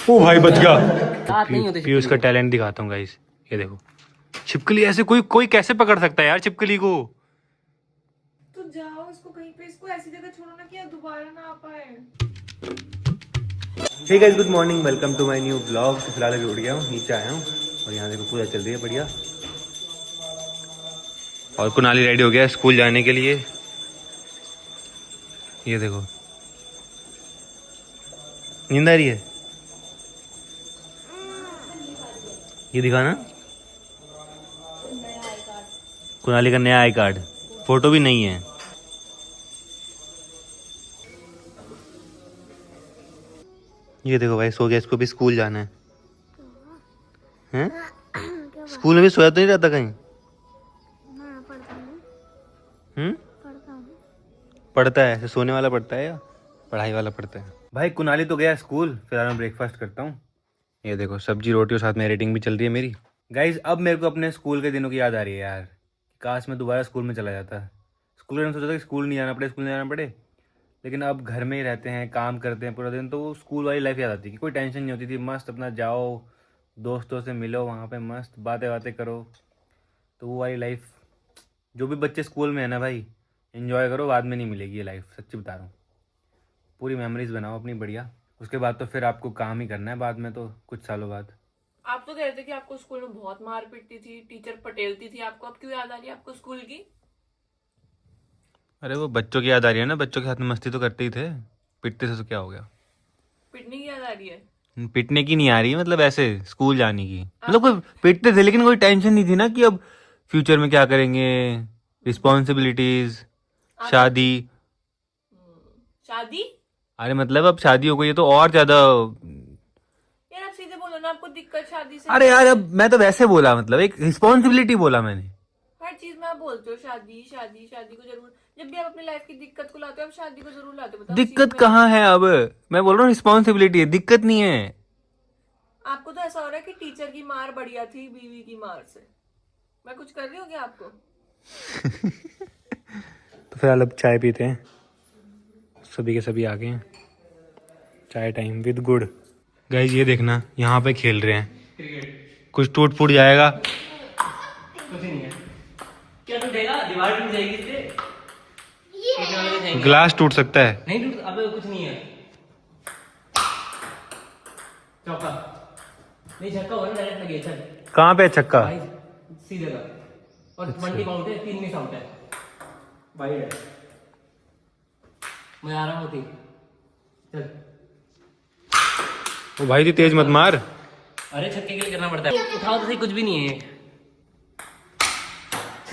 ओ भाई बच गया। नहीं होते पीयूष का टैलेंट दिखाता हूँ गाइस, ये देखो छिपकली ऐसे कोई कोई कैसे पकड़ सकता है यार छिपकली को। तो जाओ इसको कहीं पे, इसको ऐसी जगह छोड़ो ना कि ये दोबारा ना आ पाए। Hey guys, good morning, welcome to my new blog. फिलहाल अभी उठ गया हूँ, नीचे आया हूँ और यहाँ देखो पूजा चल रही है बढ़िया। और कुनाली रेडी हो गया स्कूल जाने के लिए। ये देखो नींद आ रही है, ये दिखाना कुनाली का नया आई कार्ड, फोटो भी नहीं है। ये देखो भाई सो गया, इसको भी स्कूल जाना है। हैं? स्कूल में भी सोया तो नहीं रहता कहीं? पढ़ता है, ऐसे सोने वाला पढ़ता है या पढ़ाई वाला पढ़ता है? भाई कुनाली तो गया स्कूल, फिर मैं ब्रेकफास्ट करता हूँ। ये देखो सब्जी रोटी और साथ में एडिटिंग भी चल रही है मेरी। गाइज अब मेरे को अपने स्कूल के दिनों की याद आ रही है यार, काश मैं दोबारा स्कूल में चला जाता। स्कूल में सोचा था कि स्कूल नहीं जाना पड़े, स्कूल नहीं जाना पड़े, लेकिन अब घर में ही रहते हैं, काम करते हैं पूरा दिन, तो वो स्कूल वाली लाइफ याद आती है कि कोई टेंशन नहीं होती थी। मस्त अपना जाओ, दोस्तों से मिलो, वहाँ पे मस्त बातें बातें करो। तो वो वाली लाइफ जो भी बच्चे स्कूल में है ना भाई, एंजॉय करो, बाद में नहीं मिलेगी ये लाइफ, सच्ची बता रहा हूँ। पूरी मेमोरीज बनाओ अपनी बढ़िया। उसके बाद तो फिर आपको काम ही करना है बाद में, तो कुछ सालों बाद। आप तो कह रहे थे कि आपको स्कूल में बहुत मार पिटती थी, टीचर पटेलती थी आपको, अब क्यों याद आ रही है आपको स्कूल की? अरे वो बच्चों की याद आ रही है ना, बच्चों के साथ में मस्ती तो करते ही थे, पिटते थे तो क्या हो गया? पिटने की याद आ रही है? पिटने की नहीं आ रही, मतलब ऐसे स्कूल जाने की। मतलब कोई पिटते थे लेकिन कोई टेंशन नहीं थी ना कि अब फ्यूचर में क्या करेंगे, रिस्पॉन्सिबिलिटीज, शादी। शादी? अरे मतलब अब शादी हो गई है तो और ज्यादा। यार आप सीधे बोलो ना, आपको दिक्कत शादी से? अरे यार अब मैं तो वैसे बोला, मतलब एक रिस्पॉन्सिबिलिटी बोला मैंने। हर चीज में आप बोलते हो शादी शादी शादी को जरूर, जब भी आप अपनी लाइफ की दिक्कत को लाते हो आप शादी को जरूर लाते हो। बताओ दिक्कत कहाँ है? अब मैं बोल रहा हूँ रिस्पॉन्सिबिलिटी है, दिक्कत नहीं है। आपको तो ऐसा हो रहा है कि टीचर की मार बढ़िया थी बीवी की मार से। मैं कुछ कर रही हूँ क्या आपको? तो फिलहाल अब चाय पीते हैं, सभी के सभी आ गए हैं, चाय टाइम विद गुड़। गाइस ये देखना यहाँ पे खेल रहे हैं, कुछ टूट फूट जाएगा। कुछ नहीं है, क्या टूटेगा? दीवार टूट जाएगी इससे, ग्लास टूट सकता है। नहीं टूट, अबे कुछ नहीं है। चौका नहीं, छक्का हो डायरेक्ट लगे। चल कहाँ पे छक्का? भाई सीधे लगा, और 20 काउंट है, 3 मिस आउट है। भाई मैं आ रहा हूँ, ठीक चल। ओ भाई तू तेज मत मार। अरे छक्के के लिए करना पड़ता है, उठाओ तो सही, कुछ भी नहीं है।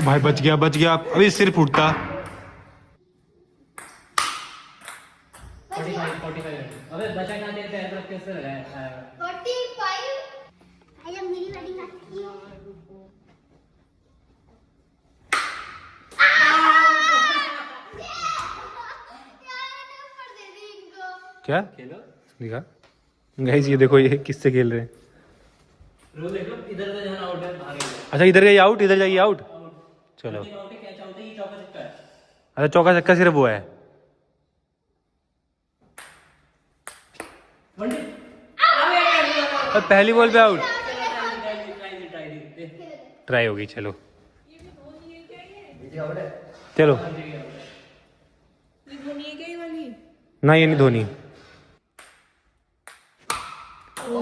भाई बच गया बच गया, अभी सिर फूटता। 45 अबे बचा कहाँ देते हैं, तो किससे लगाया? 45 अरे मेरी बैटिंग आती है। क्या खेलो दिखा? गाइस ये देखो ये किससे खेल रहे हैं। रूल देखो, इधर से जाना आउट है, बाहर ही है। अच्छा इधर जाइए आउट, इधर जाइए आउट। चलो आउट है, कैच आउट है, ये चौका छक्का है। अच्छा चौका छक्का सिर्फ वो है। वनडे अब पहली बॉल पे आउट। ट्राई ट्राई होगी, चलो चलो। ये धोनी है क्या ये वाली? ना ये नहीं धोनी।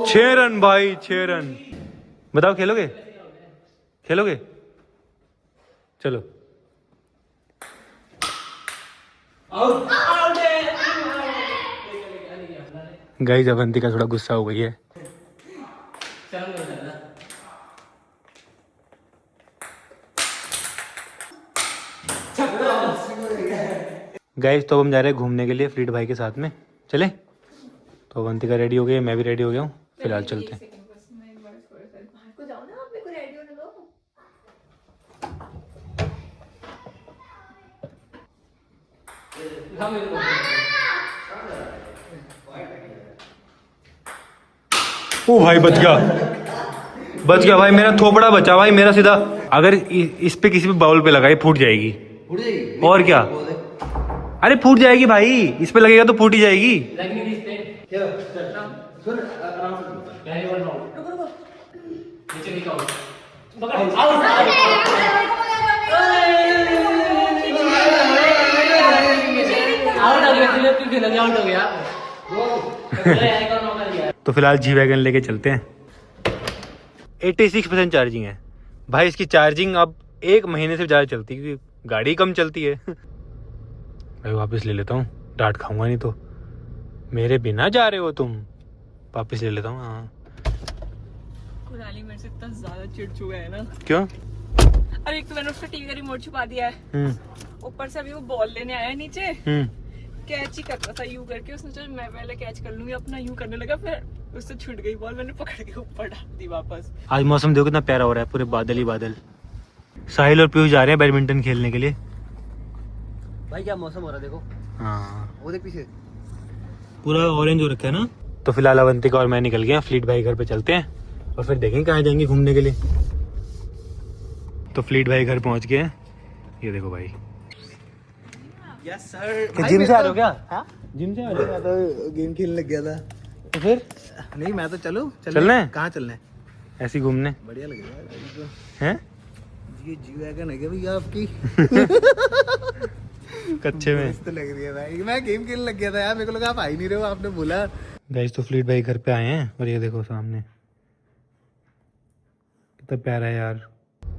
6 रन भाई, 6 रन। बताओ खेलोगे? खेलोगे? चलो आउट आउट है। गाइस अवंती का थोड़ा गुस्सा हो गई है। गाइस तो अब हम जा रहे हैं घूमने के लिए फ्रीड भाई के साथ में, चले? तो अवंतिका रेडी हो गई है, मैं भी रेडी हो गया हूँ, फिलहाल चलते हैं। को जाओ ना, आप मेरे को रेडी होने दो। ओ भाई बच गया बच गया भाई, मेरा थोपड़ा बचा भाई, मेरा सीधा। अगर इस पे किसी पे बाउल पे लगाई फूट जाएगी। फूट जाएगी और क्या? अरे फूट जाएगी भाई, इस पे लगेगा तो फूट ही जाएगी। पहले वन आउट रुको रुको नीचे की आउट पकड़ आउट आउट हो गया फिलिप क्यों खेला आउट हो गया एक और मौका दिया तो फिलहाल जी वैगन लेके चलते हैं। 86% चार्जिंग है भाई, इसकी चार्जिंग अब 1 महीने से ज़्यादा चलती है क्योंकि गाड़ी कम चलती है। भाई वापस ले लेता हूँ, डांट खाऊंगा नहीं तो। मेरे बिना जा रहे हो तुम, वापस ले लेता हूँ। हाँ कुणाली मेरे से इतना ज्यादा चिढ़ चुका है ना। क्यों? अरे एक तो मैंने उसका टीवी का रिमोट छुपा दिया है, ऊपर से अभी वो बॉल लेने आया नीचे, कैच ही कर रहा था यूं करके, उसने चल मैं पहले कैच कर लूंगी अपना, यूं करने लगा, फिर उससे छूट गई बॉल, मैंने पकड़ के ऊपर डाल दी वापस। आज मौसम देखो कितना प्यारा हो रहा है, पूरे बादल ही बादल। साहिल और पीयूष जा रहे हैं बैडमिंटन खेलने के लिए। भाई क्या मौसम हो रहा है देखो। हाँ वो देख पीछे पूरा ऑरेंज हो रखा है ना। तो फिलहाल अवंतिका और मैं निकल गए हैं, फ्लीट भाई घर पे चलते हैं और फिर देखेंगे कहाँ जाएंगे घूमने के लिए। तो फ्लीट भाई घर पहुंच गए हैं, ये देखो भाई। Yes sir. जिम से आ रहे हो क्या? जिम से आ रहे हो? मैं तो गेम खेलने लग गया था। तो फिर नहीं मैं तो चलना है? कहाँ चलना है? ऐसे ही घूमने बढ़िया लग रहा है गाड़ी तो। हैं? ये जी वैगन है क्या भैया आपकी? कच्चे में मस्त लग रही है भाई। मैं गेम खेलने लग गया था यार, मेरे को लगा आप आ ही नहीं रहे हो, आपने बोला। गाइस तो फ्लीट भाई घर पे आए हैं और ये देखो सामने कितना प्यारा है यार।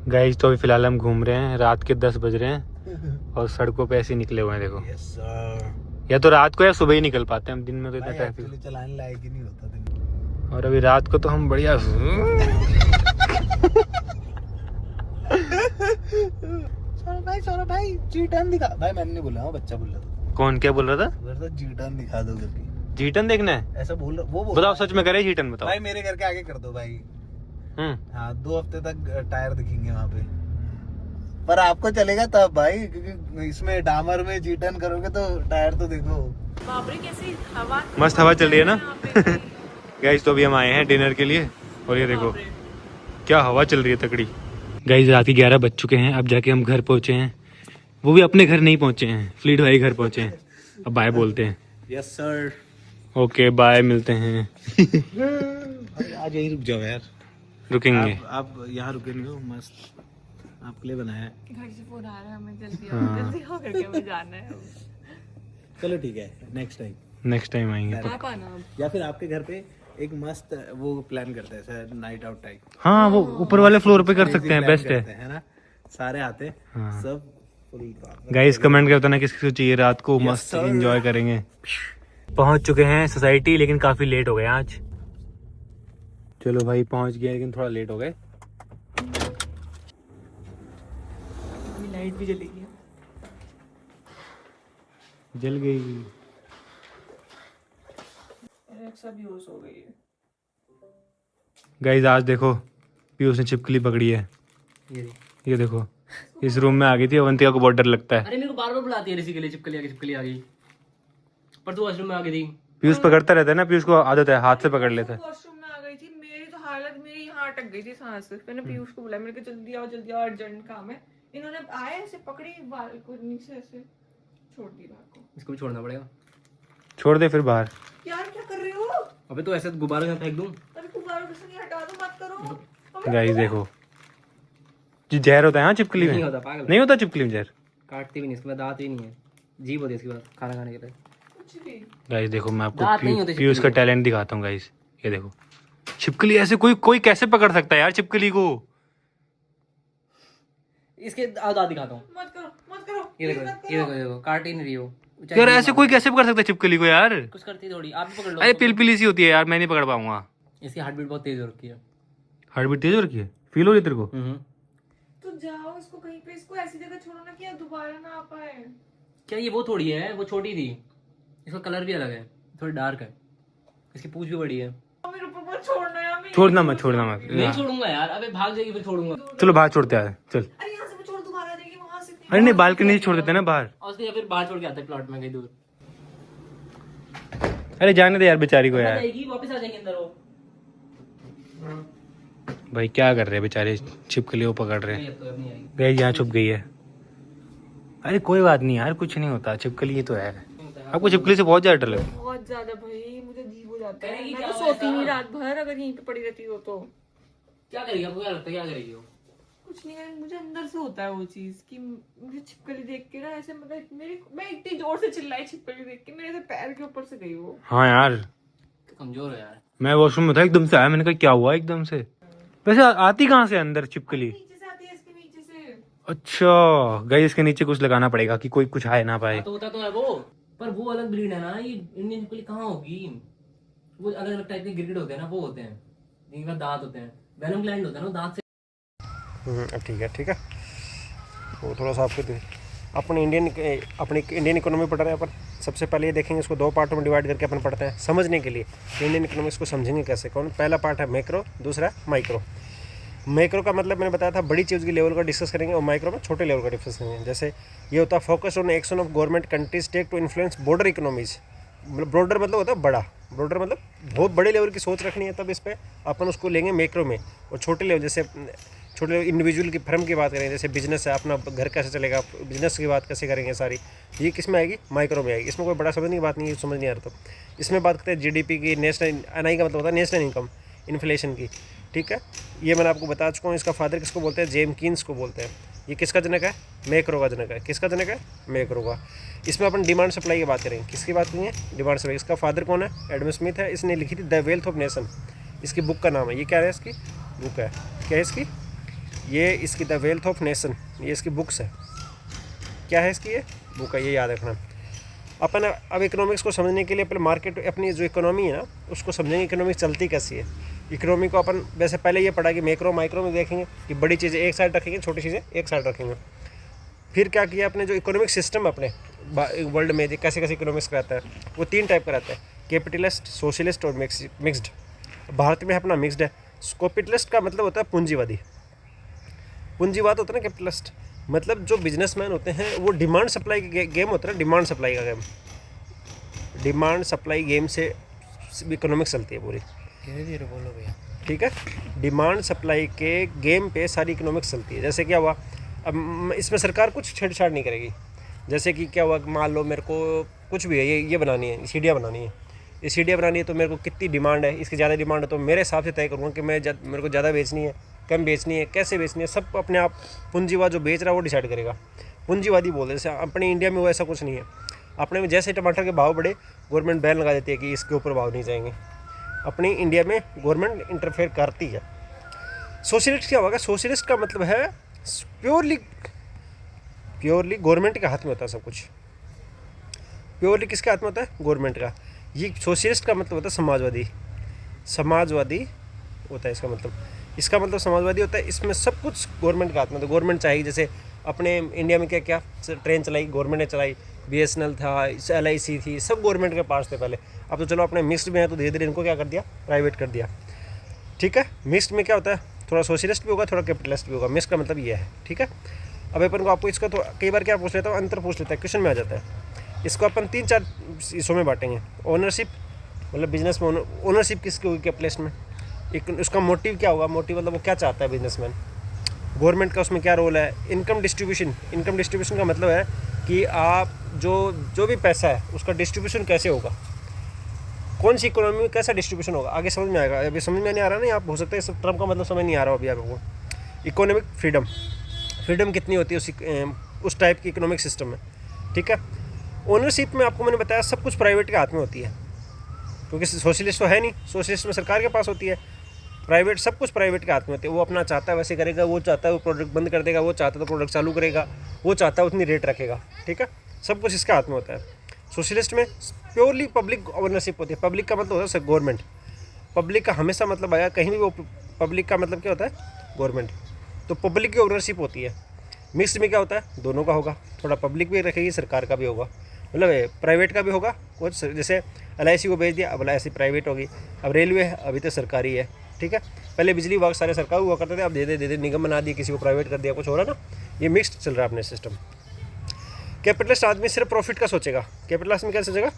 गाइस तो अभी फिलहाल हम घूम रहे हैं, रात के 10 बज रहे हैं और सड़कों पे ऐसे ही निकले हुए हैं देखो। Yes sir. या तो रात को या सुबह ही निकल पाते हैं हम, दिन में तो इतना भाई ट्रैफिक। एक्चुअली चलाने लायक ही नहीं होता दिन। और अभी रात को तो हम बढ़िया सौरभ भाई जी टर्न दिखा। भाई मैंने नहीं बोला, बच्चा बोल रहा था। कौन क्या बोल रहा था? बोल रहा था जी टर्न दिखा दो करके। जीटन देखना है? ऐसा बोल रहा वो बोल बताओ रहा सच में करे जीटन बताओ। भाई मेरे घर के आगे कर दो भाई। हाँ 2 हफ्ते तक टायर दिखेंगे वहाँ पे, पर आपको चलेगा तब भाई, क्योंकि इसमें डामर में जी टर्न करोगे तो टायर तो देखो। बाप रे कैसी हवा, मस्त हवा चल रही है ना। यहाँ पे भी। गाइस तो अभी हम आए हैं डिनर के लिए और ये देखो क्या हवा चल रही है तकड़ी। गाइस रात के 11 बज चुके हैं, अब जाके हम घर पहुंचे हैं, वो भी अपने घर नहीं पहुंचे हैं, फ्लीट भाई घर पहुंचे हैं। अब बाय बोलते हैं। Yes sir. ओके बाय, मिलते हैं। आज यहीं रुक जाओ यार। रुकेंगे। आप यहाँ रुके नहीं हो, मस्त आपके लिए बनाया है। घर से फोन आ रहा है, हमें जल्दी हो करके हमें जाना है। चलो ठीक है, नेक्स्ट टाइम नेक्स्ट टाइम आएंगे। आप आना अब। या फिर आपके घर पे एक मस्त वो प्लान करते हैं सर, नाइट आउट टाइप। हाँ वो ऊपर वाले फ्लोर पे कर सकते हैं, बेस्ट है ना, सारे आते हाँ। सब फुल। गाइस कमेंट करते ना किसको चाहिए, रात को मस्त sir. एंजॉय करेंगे। पहुंच चुके हैं सोसाइटी, लेकिन काफी लेट हो गए आज। चलो भाई पहुंच गए, लेकिन थोड़ा लेट हो गए। अभी लाइट भी जली गई है। जल गई। सब यूज हो गई है। गाइस आज देखो पीयूष ने छिपकली पकड़ी है, ये देखो इस रूम में आ गई थी। अवंतिका को बहुत डर लगता है। अरे मेरे को बार बार बुलाती है इसी के लिए, चिपकली आ गई, पर तू वॉशरूम में आ गई थी। पीयूष पकड़ता रहता है ना, पीयूष को आदत है, हाथ से पकड़ लेता है। वॉशरूम में आ गई थी, मेरी तो हालत, मेरी यहाँ अटक गई थी सांस। मैंने पीयूष को बुलाया, मैंने कहा जल्दी आओ अर्जेंट काम है। इन्होंने आए ऐसे पकड़ी बालकनी से, ऐसे छोड़ दी बाहर को। इसको भी छोड़ना पड़ेगा। छोड़ दे फिर बाहर। यार क्या कर रहे हो? अबे तो ऐसे गुब्बारे में फेंक दूं? अरे गुब्बारों से नहीं, हटा दो, मत करो। गाइस देखो जी जहर होता है हाँ चिपकली में? नहीं होता पागल, नहीं होता चिपकली में जहर। काटती भी नहीं, इसके बाद दांत ही नहीं है, जीभ होती है इसके बाद खाना खाने के लिए। कुछ भी गाइस देखो मैं दांत नहीं आपको होते पीयूष का छिपकली टैलेंट दिखाता हूँ। गाइस ये देखो छिपकली ऐसे कोई कैसे पकड़ सकता है यार छिपकली को? इसके दांत दिखाता हूँ, मत करो। ये देखो ये देखो काट ही नहीं रही हो। यार ऐसे कोई कैसे पकड़ सकता है छिपकली को यार? कुछ करती थोड़ी, आप भी पकड़ लो। अरे पिलपिली सी होती है यार, मैं नहीं पकड़ पाऊंगा। इसकी हार्ट बीट बहुत तेज हो रखी है। हार्ट बीट तेज हो रखी है, फील हो रही है तेरे को? तो जाओ इसको कहीं पे, इसको ऐसी जगह छोड़ो ना कि दोबारा ना आ पाए। क्या ये वो थोड़ी है, वो छोटी थी, इसका कलर भी अलग है, थोड़ी डार्क है, इसकी पूंछ भी बड़ी है। मेरे ऊपर मत छोड़ना यार, मैं छोड़ना मत। नहीं छोड़ूंगा यार, अबे भाग जाएगी फिर छोड़ूंगा। चलो बाहर छोड़ते हैं, चल। अरे यहाँ से मैं छोड़, दोबारा आ जाएगी वहां से। अरे नहीं बालकनी से छोड़ देते हैं ना बाहर। और उसके या फिर बाहर छोड़ के आता है प्लॉट में कहीं दूर। अरे जाने दे यार बेचारी को आ यार। जाएगी, वापस आ जाएंगे अंदर वो। भाई क्या कर रहे हैं बेचारे, छिपकली को पकड़ रहे हैं। नहीं, अब तो अब नहीं आएगी। गई यहाँ छुप गई है। अरे कोई बात नहीं यार, कुछ नहीं होता, छिपकली ही तो है। आपको छिपकली से बहुत ज्यादा डर लगता है? बहुत बहुत ज्यादा भाई, मुझे अजीब हो जाता है। करेगी मैं क्या तो वो सोती ऐसा? नहीं रात भर अगर यहीं पे पड़ी रहती हो तो। क्या करेगी? आपको क्या लगता है क्या करेगी वो? कुछ नहीं है, मुझे अंदर से होता है वो चीज कि मुझे छिपकली देख के ना ऐसे, मतलब मेरे, मैं इतनी जोर से चिल्लाई छिपकली देख के, मेरे से पैर के ऊपर से गई वो। हाँ यार, कमजोर हो यार। मैं वॉशरूम में था, एकदम से आया, मैंने कहा क्या हुआ एकदम से। वैसे आती कहाँ से अंदर छिपकली? नीचे से आती है, इसके नीचे से। अच्छा गाइस, इसके नीचे कुछ लगाना पड़ेगा कि कोई कुछ आए ना पाए। हाँ, तो होता तो है वो, पर वो अलग ब्रीड है ना, ये इंडियन छिपकली कहाँ होगी? वो अलग अलग टाइप के गिरगिट होते हैं ना, वो होते हैं जिनके पास दांत होते हैं, वेनम ग्लैंड होता है ना, दांत से। अब ठीक है। वो थोड़ा सा आपको अपनी इंडियन इकोनॉमी पढ़ रहे हैं अपन। सबसे पहले ये देखेंगे, इसको दो पार्टों में डिवाइड करके अपन पढ़ते हैं समझने के लिए कि इंडियन इकोनॉमिक्स को समझेंगे कैसे। कौन? पहला पार्ट है मैक्रो, दूसरा माइक्रो। मैक्रो का मतलब मैंने बताया था बड़ी चीज़ की लेवल का डिस्कस करेंगे, और माइक्रो में छोटे लेवल का डिस्कस करेंगे। जैसे ये होता है focus on action of government countries take to influence border economies. Broader मतलब होता है बड़ा, ब्रॉडर मतलब बहुत बड़े लेवल की सोच रखनी है, तब इस पर अपन उसको लेंगे मैक्रो में। और छोटे लेवल, जैसे छोटे इंडिविजुअल की फर्म की बात करेंगे, जैसे बिजनेस है, अपना घर कैसे चलेगा, बिजनेस की बात कैसे करेंगे सारी, ये किस में आएगी? माइक्रो में आएगी। इसमें कोई बड़ा समझने की बात नहीं है, समझ नहीं आ रहा। तो इसमें बात करते हैं जीडीपी की, नेशनल एनआई का मतलब होता है नेशनल इनकम, इन्फ्लेशन की। ठीक है, ये मैंने आपको बता चुका हूँ। इसका फादर किसको बोलते हैं? जेम्स कीन्स को बोलते हैं। ये किसका जनक है? मैक्रो का जनक है। किसका जनक है? मैक्रो का। इसमें अपन डिमांड सप्लाई की बात करेंगे। किसकी बात करेंगे? Demand supply. इसका फादर कौन है? एडम स्मिथ है। इसने लिखी थी द वेल्थ ऑफ नेशन, इसकी बुक का नाम है। ये क्या है? इसकी बुक है। क्या है इसकी? ये इसकी द वेल्थ ऑफ नेशन, ये इसकी बुक्स है। क्या है इसकी? ये बुक है, ये याद रखना। अपन अब इकोनॉमिक्स को समझने के लिए पहले मार्केट, अपनी जो इकोनॉमी है ना, उसको समझेंगे इकोनॉमिक्स चलती कैसी है। इकोनॉमी को अपन वैसे पहले ये पढ़ा कि मैक्रो माइक्रो में देखेंगे कि बड़ी चीज़ें एक साइड रखेंगे, छोटी चीज़ें एक साइड रखेंगे। फिर क्या किया अपने, जो इकोनॉमिक सिस्टम अपने वर्ल्ड में कैसे कैसे इकोनॉमिक्स रहता है, वो 3 टाइप का रहता है, कैपिटलिस्ट, सोशलिस्ट और मिक्स्ड। भारत में अपना मिक्स्ड है। कैपिटलिस्ट का मतलब होता है पूंजीवादी। पूंजीवाद होता है ना कैपिटलिस्ट, मतलब जो बिजनेसमैन होते हैं वो डिमांड सप्लाई के गेम होता है, डिमांड सप्लाई का गेम। डिमांड सप्लाई गेम से इकोनॉमिक्स चलती है पूरी। धीरे धीरे बोलो भैया। ठीक है, डिमांड सप्लाई के गेम पे सारी इकोनॉमिक्स चलती है। जैसे क्या हुआ, अब इसमें सरकार कुछ छेड़छाड़ नहीं करेगी। जैसे कि क्या हुआ, मान लो मेरे को कुछ भी है, ये बनानी है, सीढ़ियाँ बनानी है, ये सीढ़ियाँ बनानी है, तो मेरे को कितनी डिमांड है, इसकी ज़्यादा डिमांड है तो मेरे हिसाब से तय करूँगा कि मेरे को ज़्यादा बेचनी है, कम बेचनी है, कैसे बेचनी है, सब अपने आप पूंजीवाद जो बेच रहा है वो डिसाइड करेगा। पूंजीवादी बोलते हैं। जैसे अपने इंडिया में वो ऐसा कुछ नहीं है। अपने में जैसे टमाटर के भाव बढ़े, गवर्नमेंट बैन लगा देती है कि इसके ऊपर भाव नहीं जाएंगे। अपनी इंडिया में गवर्नमेंट इंटरफेयर करती है। सोशलिस्ट क्या होगा? सोशलिस्ट का मतलब है प्योरली गवर्नमेंट के हाथ में होता है सब कुछ। प्योरली किसके हाथ में होता है? गवर्नमेंट का। ये सोशलिस्ट का मतलब होता है समाजवादी होता है इसका मतलब समाजवादी होता है। इसमें सब कुछ गवर्नमेंट के हाथ में। तो गवर्नमेंट चाहिए, जैसे अपने इंडिया में क्या क्या ट्रेन चलाई, गवर्नमेंट ने चलाई, BSNL था, LIC थी, सब गवर्नमेंट के पास थे पहले। अब तो चलो अपने मिक्स्ड में है तो धीरे धीरे इनको क्या कर दिया? प्राइवेट कर दिया। ठीक है, मिक्स्ड में क्या होता है? थोड़ा सोशलिस्ट भी होगा, थोड़ा कैपिटलिस्ट भी होगा। मिक्स्ड का मतलब ये है। ठीक है, अब अपन को आपको इसका तो कई बार क्या पूछ लेता हूँ, अंतर पूछ लेता है, क्वेश्चन में आ जाता है। इसको अपन 3-4 हिस्सों में बांटेंगे। ओनरशिप, मतलब बिजनेस में ओनरशिप किसकी होगी कैपिटलिस्ट में? एक उसका मोटिव क्या होगा? मोटिव मतलब वो क्या चाहता है बिजनेसमैन। गवर्नमेंट का उसमें क्या रोल है? इनकम डिस्ट्रीब्यूशन का मतलब है कि आप जो भी पैसा है उसका डिस्ट्रीब्यूशन कैसे होगा, कौन सी इकोनॉमी में कैसा डिस्ट्रीब्यूशन होगा, आगे समझ में आएगा। अभी समझ में नहीं आ रहा ना, आप हो सकता है इस टर्म का मतलब समझ नहीं आ रहा अभी आपको। इकोनॉमिक फ्रीडम कितनी होती है उस टाइप की इकोनॉमिक सिस्टम में। ठीक है, ओनरशिप में आपको मैंने बताया सब कुछ प्राइवेट के हाथ में होती है, क्योंकि सोशलिस्ट तो है नहीं, सोशलिस्ट में सरकार के पास होती है। प्राइवेट, सब कुछ प्राइवेट के हाथ में होती है। वो अपना चाहता है वैसे करेगा, वो चाहता है वो प्रोडक्ट बंद कर देगा, वो चाहता है तो प्रोडक्ट चालू करेगा, वो चाहता है उतनी रेट रखेगा। ठीक है, सब कुछ इसके हाथ में होता है। सोशलिस्ट में प्योरली पब्लिक ओनरशिप होती है। पब्लिक का मतलब होता है गवर्नमेंट। पब्लिक का हमेशा मतलब आया कहीं भी, वो पब्लिक का मतलब क्या होता है? गवर्नमेंट। तो पब्लिक की ओनरशिप होती है। मिक्स्ड में क्या होता है? दोनों का होगा, थोड़ा पब्लिक भी रखेगी, सरकार का भी होगा, मतलब प्राइवेट का भी होगा कुछ। जैसे LIC को बेच दिया, अब LIC प्राइवेट होगी। अब रेलवे है, अभी तो सरकारी है। ठीक है, पहले बिजली विभाग सारे सरकार हुआ करते थे, अब दे दे निगम बना दिए, किसी को प्राइवेट कर दिया, कुछ हो रहा ना। ये मिक्स्ड चल रहा है अपने सिस्टम। कैपिटलिस्ट आदमी सिर्फ प्रॉफिट का सोचेगा। कैपिटलिस्ट में क्या सोचेगा?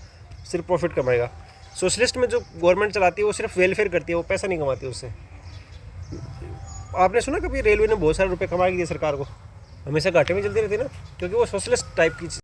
सिर्फ प्रॉफिट कमाएगा। सोशलिस्ट में जो गवर्नमेंट चलाती है वो सिर्फ वेलफेयर करती है, वो पैसा नहीं कमाती उससे। आपने सुना कभी रेलवे ने बहुत सारे रुपए कमा के दिए सरकार को? हमेशा घाटे में चलती रहती है ना, क्योंकि वो सोशलिस्ट टाइप की